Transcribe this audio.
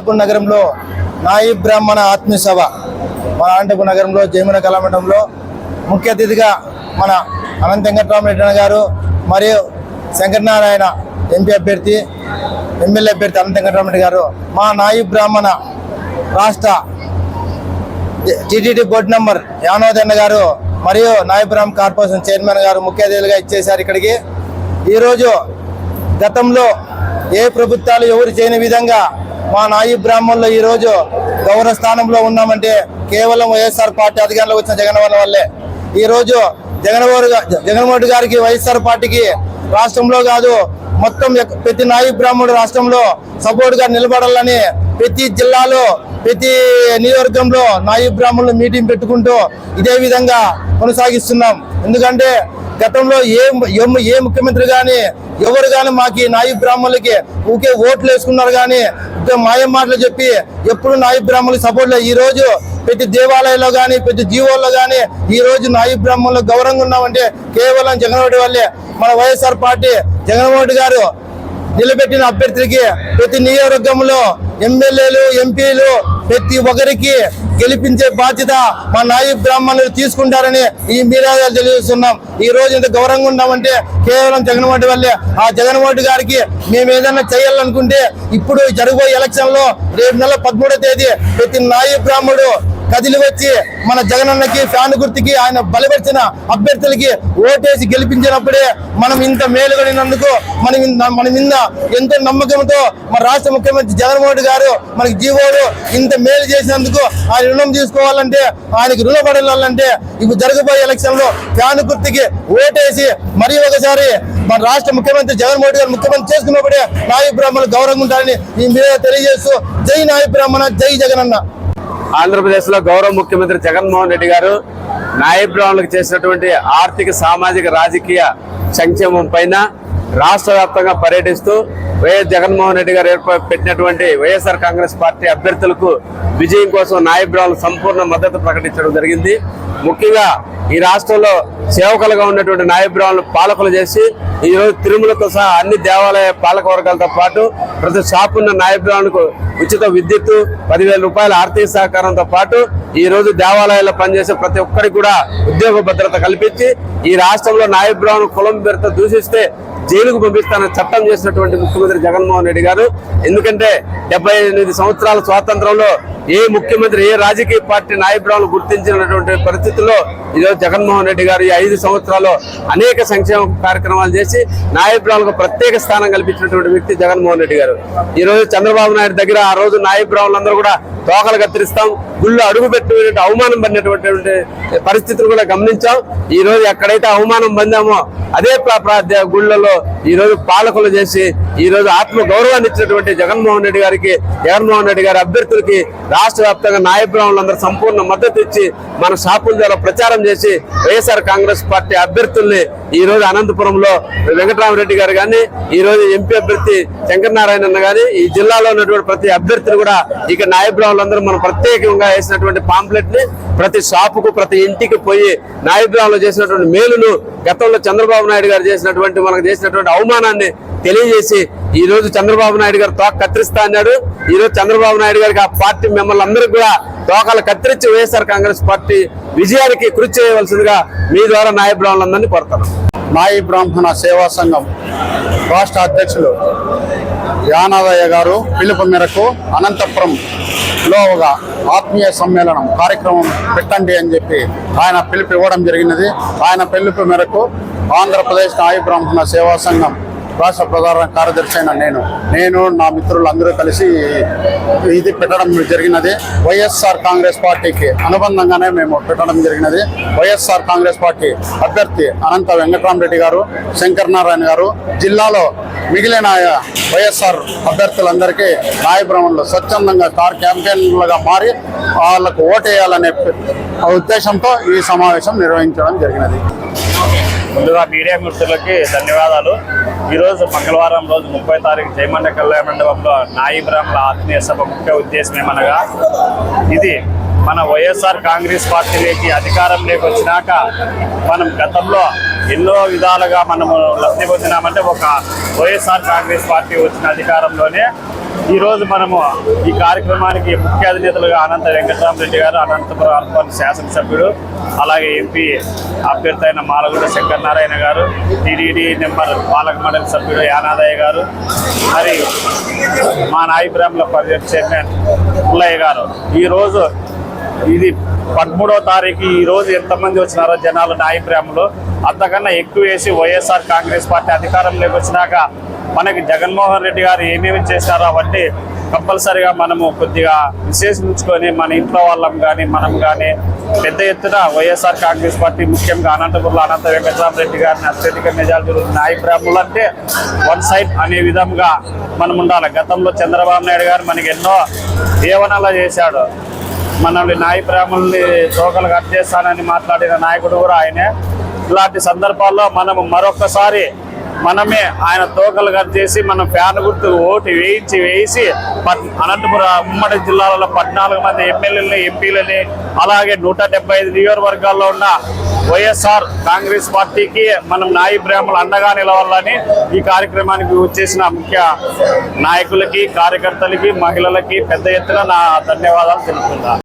అనంతపురం నగరంలో నాయి బ్రాహ్మణ ఆత్మీయ సభ మన అనంతపురం నగరంలో జయమున కళామండపంలో ముఖ్య అతిథిగా మన అనంత వెంకటరామరెడ్డి గారు మరియు శంకరనారాయణ ఎంపీ అభ్యర్థి ఎమ్మెల్యే అభ్యర్థి అనంత వెంకటరామరెడ్డి గారు మా నాయి బ్రాహ్మణ రాష్ట్ర టీటీడీ బోర్డు నంబర్ యానోదన్న గారు మరియు నాయి బ్రాహ్మణ కార్పొరేషన్ చైర్మన్ గారు ముఖ్య అతిథులుగా ఇచ్చేశారు. ఇక్కడికి ఈరోజు గతంలో ఏ ప్రభుత్వాలు ఎవరు చేయని విధంగా మా నాయి బ్రాహ్మణులు ఈరోజు గౌరవ స్థానంలో ఉన్నామంటే కేవలం వైఎస్ఆర్ పార్టీ అధికారంలోకి వచ్చిన జగన్మోహన్ వల్లే. ఈరోజు జగన్మోహన్ గారికి వైఎస్ఆర్ పార్టీకి రాష్ట్రంలో కాదు మొత్తం ప్రతి నాయి బ్రాహ్మణుడు రాష్ట్రంలో సపోర్ట్ గా నిలబడాలని ప్రతి జిల్లాలో ప్రతి నియోజకవర్గంలో నాయి బ్రాహ్మణులు మీటింగ్ పెట్టుకుంటూ ఇదే విధంగా కొనసాగిస్తున్నాం. ఎందుకంటే గతంలో ఏ ముఖ్యమంత్రి కానీ ఎవరు కానీ మాకు నాయి బ్రాహ్మణులకి ఊకే ఓట్లు వేసుకున్నారు కానీ మాయం మాటలు చెప్పి ఎప్పుడు నాయి బ్రాహ్మణులకు సపోర్ట్ లేదు. ఈ రోజు ప్రతి దేవాలయంలో కానీ ప్రతి జీవోల్లో కానీ ఈ రోజు నాయి బ్రాహ్మణులు గౌరవంగా ఉన్నామంటే కేవలం జగన్మోహన్ వల్లే. మన వైఎస్ఆర్ పార్టీ జగన్మోహన్ గారు నిలబెట్టిన అభ్యర్థులకి ప్రతి నియోజకవర్గంలో ఎమ్మెల్యేలు ఎంపీలు ప్రతి ఒక్కరికి గెలిపించే బాధ్యత మా నాయి బ్రాహ్మణులు తీసుకుంటారని ఈ మీడియా తెలియజేస్తున్నాం. ఈ రోజు ఇంత గౌరవంగా ఉన్నామంటే కేవలం జగన్మోహన్ వల్లే. ఆ జగన్మోహన్ గారికి మేము ఏదైనా చేయాలనుకుంటే ఇప్పుడు జరగబోయే ఎలక్షన్ లో రేపు నెల 13వ తేదీ ప్రతి నాయి బ్రాహ్మణుడు కదిలి వచ్చి మన జగనన్నకి ఫ్యాన్ గుర్తుకి ఆయన బలపరిచిన అభ్యర్థులకి ఓటేసి గెలిపించినప్పుడే మనం ఇంత మేలుగొనినందుకు మన మీద ఎంతో నమ్మకంతో మన రాష్ట్ర ముఖ్యమంత్రి జగన్మోహన్ గారు మనకి జీవోలు ఇంత మేలు చేసినందుకు ఆయన రుణం తీసుకోవాలంటే ఆయనకి రుణపడాలంటే ఇప్పుడు జరగబోయే ఎలక్షన్ లో ఫ్యాన్ గుర్తుకి ఓటేసి మరి ఒకసారి మన రాష్ట్ర ముఖ్యమంత్రి జగన్మోహన్ గారు ముఖ్యమంత్రి చేసుకున్నప్పుడే నాయి బ్రాహ్మణులు గౌరవంగా ఉంటారని ఈ మీద తెలియజేస్తూ జై నాయి బ్రాహ్మణ, జై జగనన్న. ఆంధ్రప్రదేశ్ లో గౌరవ ముఖ్యమంత్రి జగన్మోహన్ రెడ్డి గారు నాయి బ్రాహ్మణులకు చేసినటువంటి ఆర్థిక, సామాజిక, రాజకీయ సంక్షేమం పైన రాష్ట్ర వ్యాప్తంగా పర్యటిస్తూ వైఎస్ జగన్మోహన్ రెడ్డి గారు పెట్టినటువంటి వైఎస్ఆర్ కాంగ్రెస్ పార్టీ అభ్యర్థులకు విజయం కోసం నాయి బ్రాహ్మణులకు సంపూర్ణ మద్దతు ప్రకటించడం జరిగింది. ముఖ్యంగా ఈ రాష్ట్రంలో సేవకులుగా ఉన్నటువంటి నాయి బ్రాహ్మణులు పాలకులు చేసి ఈరోజు తిరుమలతో సహా అన్ని దేవాలయ పాలక వర్గాలతో పాటు ప్రతి షాపు ఉన్న నాయి బ్రాహ్మణులకు ఉచిత విద్యుత్తు, 10,000 రూపాయల ఆర్థిక సహకారంతో పాటు ఈ రోజు దేవాలయాల్లో పనిచేసే ప్రతి ఒక్కరికి కూడా ఉద్యోగ భద్రత కల్పించి ఈ రాష్ట్రంలో నాయి బ్రాహ్మణులు కులం పేరుతో దూషిస్తే జైలుకు పంపిస్తానని చట్టం చేసినటువంటి ముఖ్యమంత్రి జగన్మోహన్ రెడ్డి గారు. ఎందుకంటే 78 సంవత్సరాల స్వాతంత్రంలో ఏ ముఖ్యమంత్రి, ఏ రాజకీయ పార్టీ నాయి బ్రాహ్మణులు గుర్తించినటువంటి పరిస్థితుల్లో ఈరోజు జగన్మోహన్ రెడ్డి గారు ఈ 5 సంవత్సరాల్లో అనేక సంక్షేమ కార్యక్రమాలు చేసి నాయి బ్రాహ్మణులకు ప్రత్యేక స్థానం కల్పించినటువంటి వ్యక్తి జగన్మోహన్ రెడ్డి గారు. ఈ రోజు చంద్రబాబు నాయుడు దగ్గర ఆ రోజు నాయి బ్రాహ్మణులందరూ కూడా తోకలు కత్తిరిస్తాం, గుళ్ళు అడుగు పెట్టినటువంటి అవమానం పడినటువంటి పరిస్థితులు కూడా గమనించాం. ఈ రోజు ఎక్కడైతే అవమానం పొందామో అదే గుళ్ళలో ఈ రోజు పాలకులు చేసి ఈ రోజు ఆత్మ గౌరవాన్ని ఇచ్చినటువంటి జగన్మోహన్ రెడ్డి గారి అభ్యర్థులకి రాష్ట్ర వ్యాప్తంగా నాయి బ్రాహ్మణులందరూ సంపూర్ణ మద్దతు ఇచ్చి మన షాపుల ద్వారా ప్రచారం చేసి వైఎస్ఆర్ కాంగ్రెస్ పార్టీ అభ్యర్థుల్ని ఈ రోజు అనంతపురంలో వెంకటరామరెడ్డి గారు కానీ, ఈ రోజు ఎంపీ అభ్యర్థి శంకరనారాయణ కానీ, ఈ జిల్లాలో ఉన్నటువంటి ప్రతి అభ్యర్థులు కూడా ఇక నాయి బ్రాహ్మణులందరూ మనం ప్రత్యేకంగా వేసినటువంటి పాంప్లెట్ ని ప్రతి షాపుకు, ప్రతి ఇంటికి పోయి నాయి బ్రాహ్మణులు చేసినటువంటి మేలును, గతంలో చంద్రబాబు నాయుడు గారు మనకు చేసినటువంటి అవమానాన్ని తెలియజేసి ఈ రోజు చంద్రబాబు నాయుడు గారు తోక కత్తిరిస్తా అన్నాడు. ఈ రోజు చంద్రబాబు నాయుడు గారికి ఆ పార్టీ మిమ్మల్ని అందరికీ కూడా తోకలు కత్తిరించి వైఎస్ఆర్ కాంగ్రెస్ పార్టీ విజయానికి కృషి చేయవలసిందిగా మీ ద్వారా నాయి బ్రాహ్మణులందరినీ కోరుతాను. నాయి బ్రాహ్మణ సేవా సంఘం రాష్ట్ర అధ్యక్షులు యానాదయ్య గారు పిలుపు మేరకు అనంతపురంలో ఒక ఆత్మీయ సమ్మేళనం కార్యక్రమం పెట్టండి అని చెప్పి ఆయన పిలుపు ఇవ్వడం జరిగినది. ఆయన పిలుపు మేరకు ఆంధ్రప్రదేశ్ నాయి బ్రాహ్మణ సేవా సంఘం రాష్ట్ర ప్రధాన కార్యదర్శి అయిన నేను నా మిత్రులందరూ కలిసి ఇది పెట్టడం జరిగినది. వైఎస్ఆర్ కాంగ్రెస్ పార్టీకి అనుబంధంగానే మేము పెట్టడం జరిగినది. వైఎస్ఆర్ కాంగ్రెస్ పార్టీ అభ్యర్థి అనంత వెంకటరామరెడ్డి గారు, శంకరనారాయణ గారు, జిల్లాలో మిగిలిన వైఎస్ఆర్ అభ్యర్థులందరికీ నాయి బ్రాహ్మణులు స్వచ్ఛందంగా క్యాంపెయిన్లుగా మారి వాళ్లకు ఓటేయాలనే ఉద్దేశంతో ఈ సమావేశం నిర్వహించడం జరిగినది. ముందుగా మీడియా మిత్రులకి ధన్యవాదాలు. ఈరోజు మంగళవారం రోజు 30వ తారీఖు జయమండ కళ్యాణ మండపంలో నాయి బ్రాహ్మణుల ఆత్మీయ సభ ముఖ్య ఉద్దేశం ఏమనగా, ఇది మన వైఎస్ఆర్ కాంగ్రెస్ పార్టీలోకి అధికారంలోకి వచ్చినాక మనం గతంలో ఎన్నో విధాలుగా మనము లబ్ధి పొందినామంటే ఒక వైఎస్ఆర్ కాంగ్రెస్ పార్టీ వచ్చిన అధికారంలోనే ఈరోజు మనము ఈ కార్యక్రమానికి ముఖ్య అతిథులుగా అనంత వెంకటరామరెడ్డి గారు, అనంతపురం అర్బన్ శాసనసభ్యుడు, అలాగే ఎంపీ అభ్యర్థి అయిన మాలగూడ శంకర్ నారాయణ గారు, టీడీడీ నెంబర్ పాలక మండలి సభ్యుడు యానాదయ్య గారు, మరి మా నాయబ్రాహ్మణ పరిషత్ చైర్మన్ పుల్లయ్య గారు. ఈరోజు ఇది 13వ తారీఖు. ఈరోజు ఎంతమంది వచ్చినారో జనాలు నాయబ్రాహ్మణులు అంతకన్నా ఎక్కువ వేసి వైఎస్ఆర్ కాంగ్రెస్ పార్టీ అధికారంలోకి వచ్చినాక మనకి జగన్మోహన్ రెడ్డి గారు ఏమేమి చేశారో అవన్నీ కంపల్సరిగా మనము కొద్దిగా విశేషించుకొని మన ఇంట్లో వాళ్ళం కానీ మనం కానీ పెద్ద ఎత్తున వైఎస్ఆర్ కాంగ్రెస్ పార్టీ ముఖ్యంగా అనంతపురంలో అనంత వెంకటరామరెడ్డి గారిని అత్యధిక మెజార్టీ నాయబ్రాహ్మణులు అంటే వన్ సైడ్ అనే విధంగా మనం ఉండాలి. గతంలో చంద్రబాబు నాయుడు గారు మనకి ఎన్నో ఏవనాలు చేశాడు. మనల్ని నాయబ్రాహ్మణుల్ని తోకలు కట్ చేస్తానని మాట్లాడిన నాయకుడు కూడా ఆయనే. ఇలాంటి సందర్భాల్లో మనము మరొకసారి మనమే ఆయన తోకలు కట్ చేసి మనం ఫ్యాన్ గుర్తు ఓటు వేసి అనంతపురం ఉమ్మడి జిల్లాలలో 14 మంది ఎమ్మెల్యేలని, ఎంపీలని, అలాగే 175 నియోజకవర్గాల్లో ఉన్న వైఎస్ఆర్ కాంగ్రెస్ పార్టీకి మనం నాయబ్రాహ్మణులు అండగా నిలవాలని ఈ కార్యక్రమానికి వచ్చేసిన ముఖ్య నాయకులకి, కార్యకర్తలకి, మహిళలకి పెద్ద ఎత్తున నా ధన్యవాదాలు తెలుపుతున్నా.